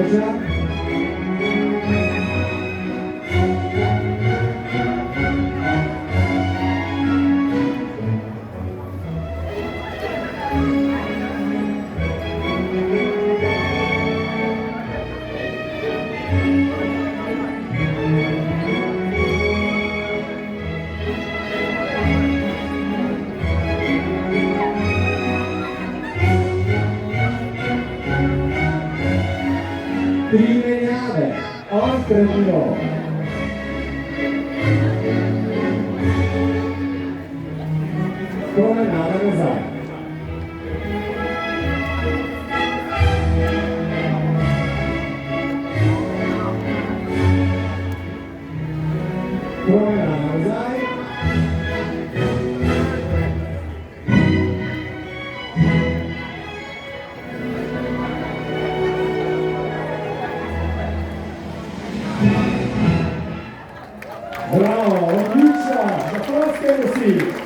Giorgia. Trimegnale, oltre Milo. Come nada Casai. Come nada Casai. Bravo, Lucia, la Frosca e